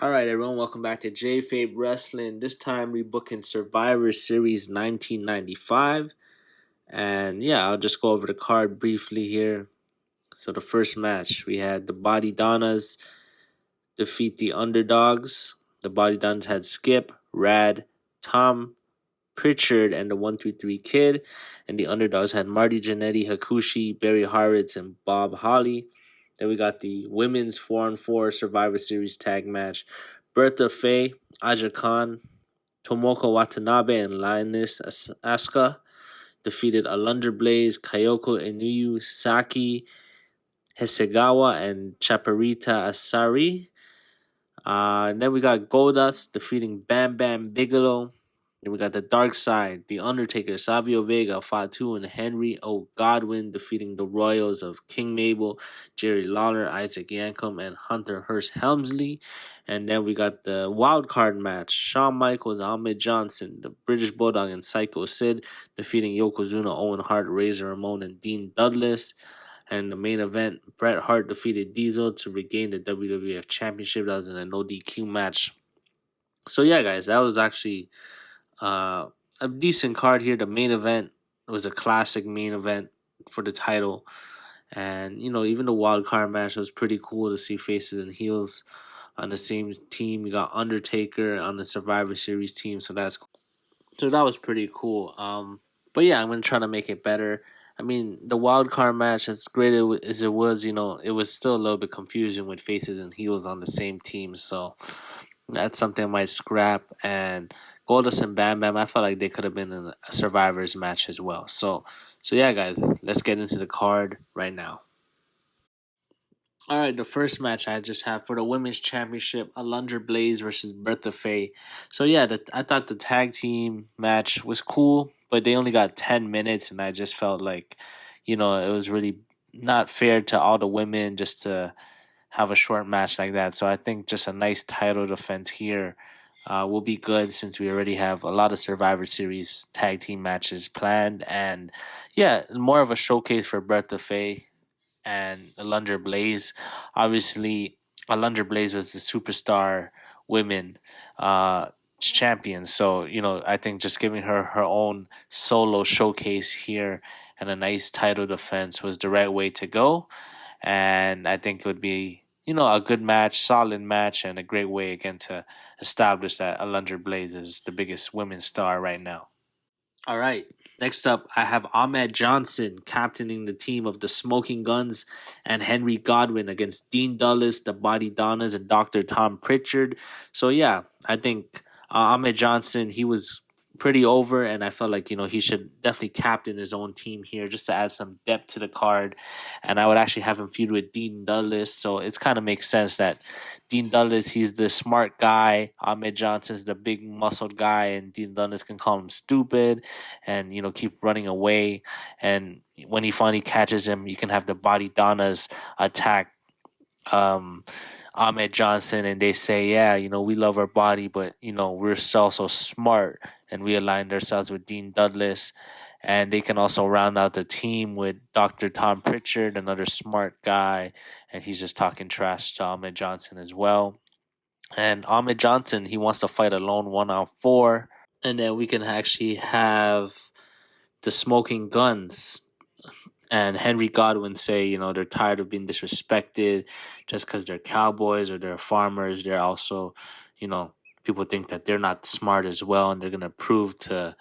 Alright, everyone, welcome back to JayFabe Wrestling. This time, rebooking Survivor Series 1995. And yeah, I'll just go over the card briefly here. So, the first match, we had the BodyDonnas defeat the Underdogs. The BodyDonnas had Skip, Rad, Tom, Pritchard, and the 133 Kid. And the Underdogs had Marty Jannetty, Hakushi, Barry Horowitz, and Bob Holly. Then we got the women's 4-on-4 Survivor Series tag match. Bertha, Faye, Aja Khan, Tomoko Watanabe, and Lioness Asuka defeated Alundra, Blayze, Kayoko Inuyu, Saki, Hasegawa, and Chaparita Asari. Then we got Goldust defeating Bam Bam Bigelow. Then we got the Dark Side, The Undertaker, Savio, Vega, Fatu, and Henry O. Godwin defeating the Royals of King Mabel, Jerry Lawler, Isaac Yankum, and Hunter Hearst Helmsley. And then we got the Wildcard match, Shawn Michaels, Ahmed Johnson, the British Bulldog, and Sycho Sid defeating Yokozuna, Owen, Hart, Razor Ramon, and Dean Douglas. And the main event, Bret Hart defeated Diesel to regain the WWF Championship. That was in a no DQ match. So yeah, guys, that was actually a decent card here. The main event was a classic main event for the title. And, even the wild card match was pretty cool to see faces and heels on the same team. You got Undertaker on the Survivor Series team, so that's cool. So that was pretty cool. But yeah, I'm going to try to make it better. I mean, the wild card match, as great as it was, it was still a little bit confusing with faces and heels on the same team. So that's something I might scrap. And Goldust and Bam Bam, I felt like they could have been in a Survivors match as well. So yeah, guys, let's get into the card right now. All right, the first match I just have for the Women's Championship, Alundra, Blayze versus Bertha, Faye. So yeah, I thought the tag team match was cool, but they only got 10 minutes, and I just felt like, it was really not fair to all the women just to have a short match like that. So I think just a nice title defense here will be good, since we already have a lot of Survivor Series tag team matches planned. And yeah, more of a showcase for Bertha, Faye and Alundra, Blayze. Obviously, Alundra, Blayze was the superstar women champion. So, I think just giving her her own solo showcase here and a nice title defense was the right way to go. And I think it would be, a good match, solid match, and a great way again to establish that Alundra, Blayze is the biggest women's star right now. All right. Next up, I have Ahmed Johnson captaining the team of the Smoking Guns and Henry Godwin against Dean Douglas, the BodyDonnas, and Dr. Tom Pritchard. So yeah, I think Ahmed Johnson, he was pretty over, and I felt like, he should definitely captain his own team here just to add some depth to the card. And I would actually have him feud with Dean Douglas, so it's kind of makes sense that Dean Douglas, he's the smart guy, Ahmed Johnson's the big muscled guy, and Dean Douglas can call him stupid and, keep running away. And when he finally catches him, you can have the BodyDonnas attack Ahmed Johnson, and they say, yeah, we love our body, but, we're so smart, and we aligned ourselves with Dean Douglas. And they can also round out the team with Dr. Tom Pritchard, another smart guy, and he's just talking trash to Ahmed Johnson as well. And Ahmed Johnson, he wants to fight alone 1-on-4. And then we can actually have the Smoking Guns and Henry Godwin say, they're tired of being disrespected just because they're cowboys or they're farmers. They're also, people think that they're not smart as well, and they're going to prove to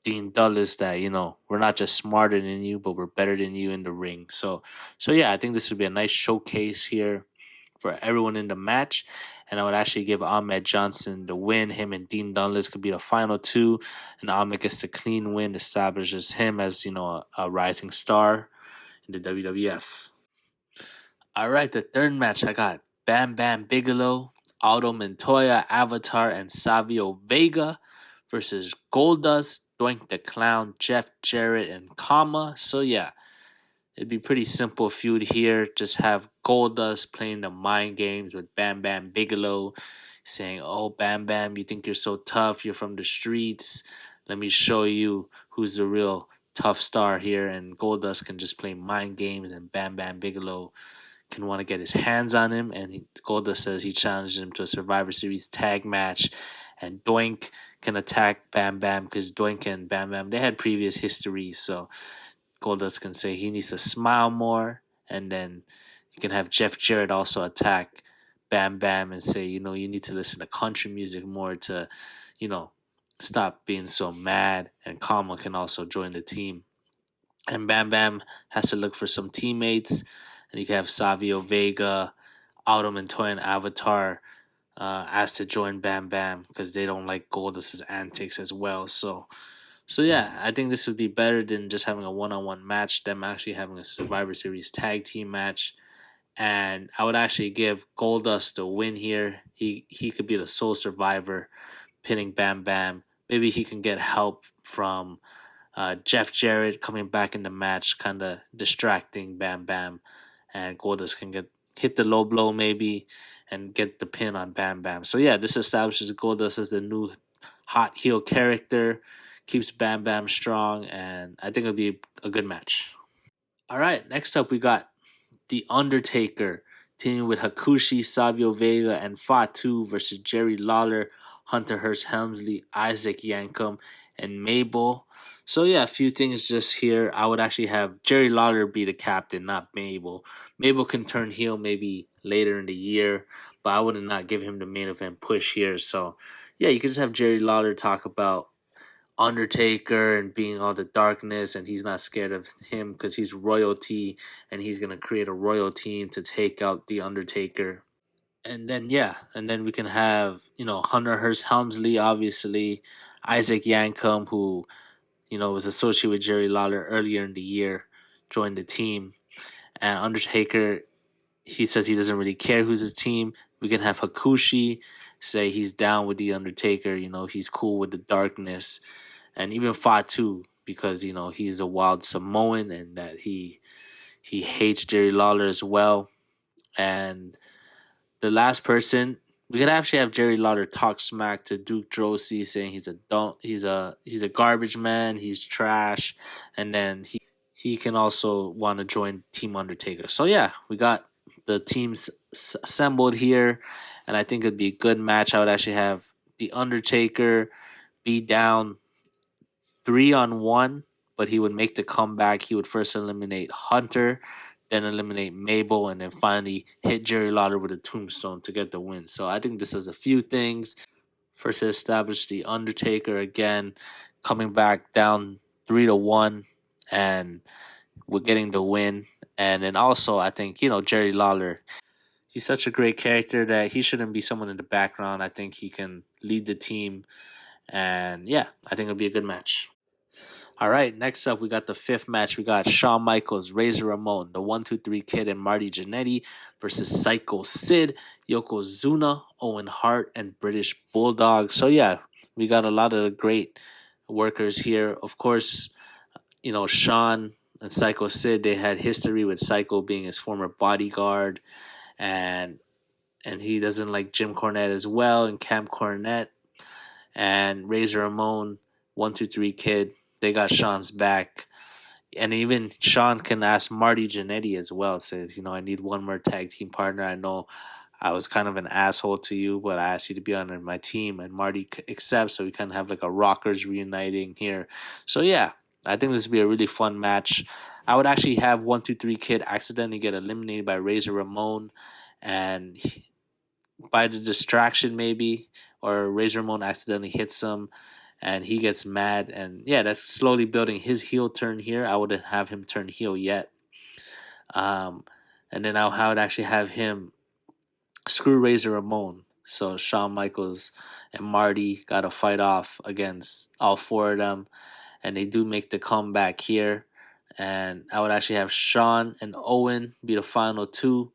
Dean Douglas that, we're not just smarter than you, but we're better than you in the ring. So yeah, I think this would be a nice showcase here for everyone in the match. And I would actually give Ahmed Johnson the win. Him and Dean Douglas could be the final two, and Ahmed gets the clean win, establishes him as, a rising star in the WWF. All right, the third match, I got Bam Bam Bigelow, Aldo Montoya, Avatar, and Savio Vega versus Goldust, Doink the Clown, Jeff Jarrett, and Kama. So yeah, it'd be pretty simple feud here. Just have Goldust playing the mind games with Bam Bam Bigelow, saying, oh, Bam Bam, you think you're so tough, you're from the streets. Let me show you who's the real tough star here. And Goldust can just play mind games, and Bam Bam Bigelow can want to get his hands on him, and Goldust says he challenged him to a Survivor Series tag match, and Doink can attack Bam Bam because Doink and Bam Bam, they had previous history, so Goldust can say he needs to smile more, and then you can have Jeff Jarrett also attack Bam Bam and say, you need to listen to country music more to, you know, stop being so mad, and Kama can also join the team. And Bam Bam has to look for some teammates, and you can have Savio, Vega, Aldo, Montoya, and Avatar asked to join Bam Bam because they don't like Goldust's antics as well. So yeah, I think this would be better than just having a one-on-one match. Them actually having a Survivor Series tag team match, and I would actually give Goldust the win here. He could be the sole survivor, pinning Bam Bam. Maybe he can get help from Jeff Jarrett coming back in the match, kind of distracting Bam Bam, and Goldust can hit the low blow maybe and get the pin on Bam Bam. So yeah, this establishes Goldust as the new hot heel character, keeps Bam Bam strong, and I think it'll be a good match. All right, next up we got The Undertaker teaming with Hakushi, Savio Vega, and Fatu versus Jerry Lawler, Hunter Hearst Helmsley, Isaac Yankum, and Mabel. So yeah, a few things just here. I would actually have Jerry Lawler be the captain, not Mabel. Mabel can turn heel maybe later in the year, but I would not give him the main event push here. So yeah, you can just have Jerry Lawler talk about Undertaker and being all the darkness, and he's not scared of him because he's royalty, and he's gonna create a royal team to take out the Undertaker. And then we can have Hunter Hearst Helmsley, obviously Isaac Yankum, who was associated with Jerry Lawler earlier in the year, joined the team, and Undertaker, he says he doesn't really care who's his team. We can have Hakushi say he's down with the Undertaker, he's cool with the darkness, and even Fatu because he's a wild Samoan and that he hates Jerry Lawler as well. And the last person, we could actually have Jerry Lawler talk smack to Duke Drosy, saying he's a garbage man, he's trash, and then he can also want to join Team Undertaker. So yeah, we got the teams assembled here, and I think it'd be a good match. I would actually have the Undertaker be down 3-on-1, but he would make the comeback. He would first eliminate Hunter, then eliminate Mabel, and then finally hit Jerry Lawler with a tombstone to get the win. So I think this has a few things. First, to establish the Undertaker again, coming back down 3-1, and we're getting the win. And then also, I think, Jerry Lawler, he's such a great character that he shouldn't be someone in the background. I think he can lead the team. And yeah, I think it'll be a good match. All right, next up, we got the fifth match. We got Shawn Michaels, Razor Ramon, the 1-2-3 Kid, and Marty Jannetty versus Psycho Sid, Yokozuna, Owen Hart, and British Bulldog. So yeah, we got a lot of great workers here. Of course, Shawn and Psycho Sid, they had history with Psycho being his former bodyguard, and he doesn't like Jim Cornette as well, and Camp Cornette, and Razor Ramon, 1-2-3 Kid. They got Shawn's back. And even Shawn can ask Marty Jannetty as well. Says, I need one more tag team partner. I know I was kind of an asshole to you, but I asked you to be on my team. And Marty accepts, so we kind of have like a Rockers reuniting here. So yeah, I think this would be a really fun match. I would actually have 1-2-3 Kid accidentally get eliminated by Razor Ramon. And by the distraction maybe, or Razor Ramon accidentally hits him, and he gets mad, and yeah, that's slowly building his heel turn here. I wouldn't have him turn heel yet. And then I would actually have him screw Razor Ramon. So Shawn Michaels and Marty got to fight off against all four of them, and they do make the comeback here. And I would actually have Shawn and Owen be the final two.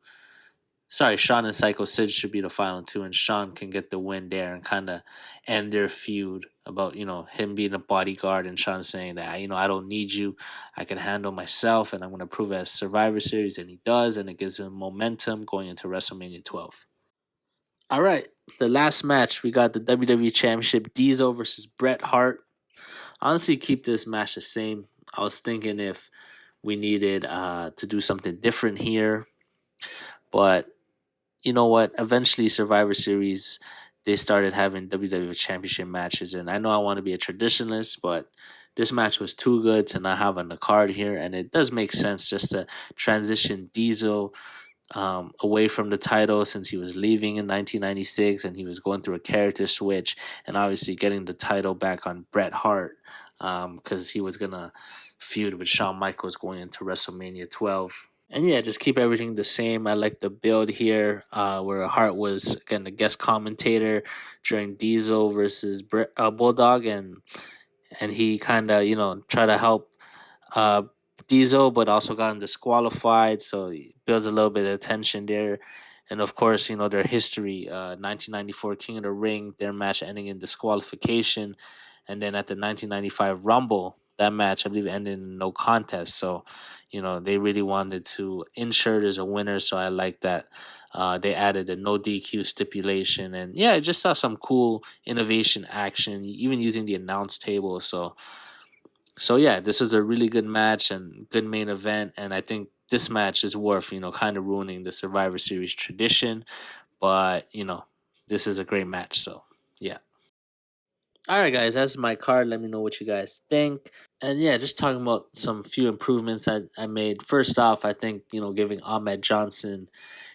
Sorry, Shawn and Psycho Sid should be the final two, and Shawn can get the win there and kind of end their feud about, him being a bodyguard and Shawn saying that, I don't need you. I can handle myself, and I'm going to prove it at Survivor Series, and he does, and it gives him momentum going into WrestleMania 12. All right, the last match, we got the WWE Championship, Diesel versus Bret Hart. Honestly, keep this match the same. I was thinking if we needed to do something different here, But you know what? Eventually, Survivor Series, they started having WWE Championship matches, and I know I want to be a traditionalist, but this match was too good to not have on the card here, and it does make sense just to transition Diesel away from the title since he was leaving in 1996 and he was going through a character switch, and obviously getting the title back on Bret Hart because he was gonna feud with Shawn Michaels going into WrestleMania 12. And yeah, just keep everything the same. I like the build here, where Hart was again the guest commentator during Diesel versus Bulldog, and he kind of try to help uh, Diesel, but also got him disqualified. So it builds a little bit of tension there. And of course, their history, 1994 King of the Ring, their match ending in disqualification. And then at the 1995 Rumble, that match, I believe, ended in no contest. So, they really wanted to ensure there's a winner. So I like that. They added a no DQ stipulation. And yeah, I just saw some cool innovation action, even using the announce table. So yeah, this was a really good match and good main event, and I think this match is worth kind of ruining the Survivor Series tradition, but this is a great match. So yeah. All right, guys, that's my card. Let me know what you guys think. And yeah, just talking about some few improvements I made. First off, I think giving Ahmed Johnson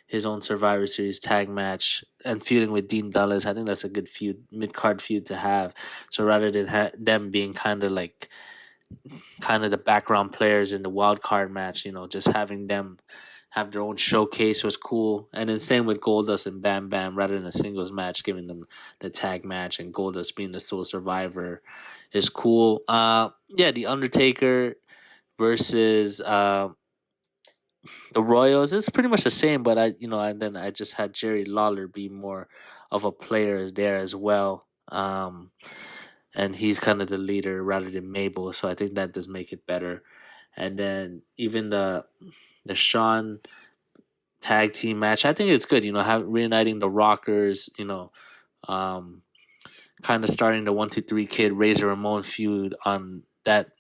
his own Survivor Series tag match and feuding with Dean Dulles, I think that's a good feud, mid card feud to have. So rather than them being kind of the background players in the wild card match, just having them have their own showcase was cool. And then same with Goldust and Bam Bam, rather than a singles match, giving them the tag match and Goldust being the sole survivor is cool. Yeah, the Undertaker versus the Royals is pretty much the same, but and then I just had Jerry Lawler be more of a player there as well. And he's kind of the leader rather than Mabel, so I think that does make it better. And then even the Shawn tag team match, I think it's good. Reuniting the Rockers. Um, kind of starting the 1-2-3 Kid Razor Ramon feud on that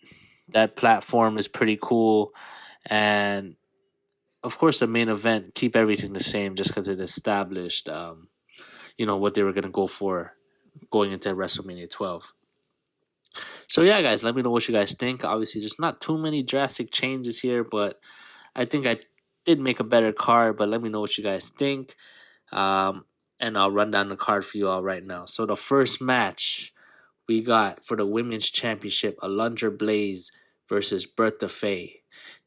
platform is pretty cool. And of course, the main event, keep everything the same just because it established, what they were going to go for going into WrestleMania 12. So yeah, guys, let me know what you guys think. Obviously, there's not too many drastic changes here, but I think I did make a better card. But let me know what you guys think, and I'll run down the card for you all right now. So the first match we got for the Women's Championship, Alundra Blayze versus Bertha Faye.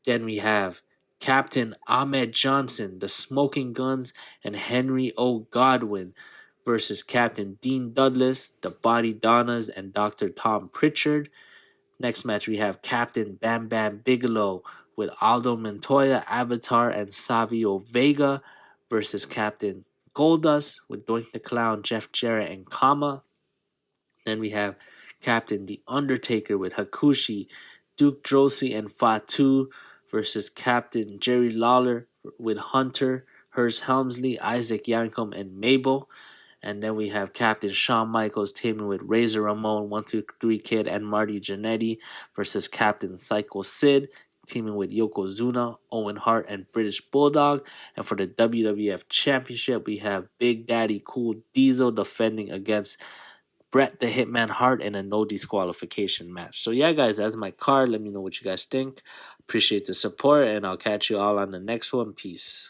Then we have Captain Ahmed Johnson, the Smoking Guns, and Henry O. Godwin versus Captain Dean Douglas, the BodyDonnas, and Dr. Tom Pritchard. Next match, we have Captain Bam Bam Bigelow with Aldo Montoya, Avatar, and Savio Vega versus Captain Goldust with Doink the Clown, Jeff Jarrett, and Kama. Then we have Captain The Undertaker with Hakushi, Duke Droese, and Fatu versus Captain Jerry Lawler with Hunter, Hers Helmsley, Isaac Yankum, and Mabel. And then we have Captain Shawn Michaels teaming with Razor Ramon, 1-2-3 Kid, and Marty Jannetty versus Captain Sycho Sid teaming with Yokozuna, Owen Hart, and British Bulldog. And for the WWF Championship, we have Big Daddy Cool Diesel defending against Bret the Hitman Hart in a no disqualification match. So yeah, guys, that's my card. Let me know what you guys think. Appreciate the support, and I'll catch you all on the next one. Peace.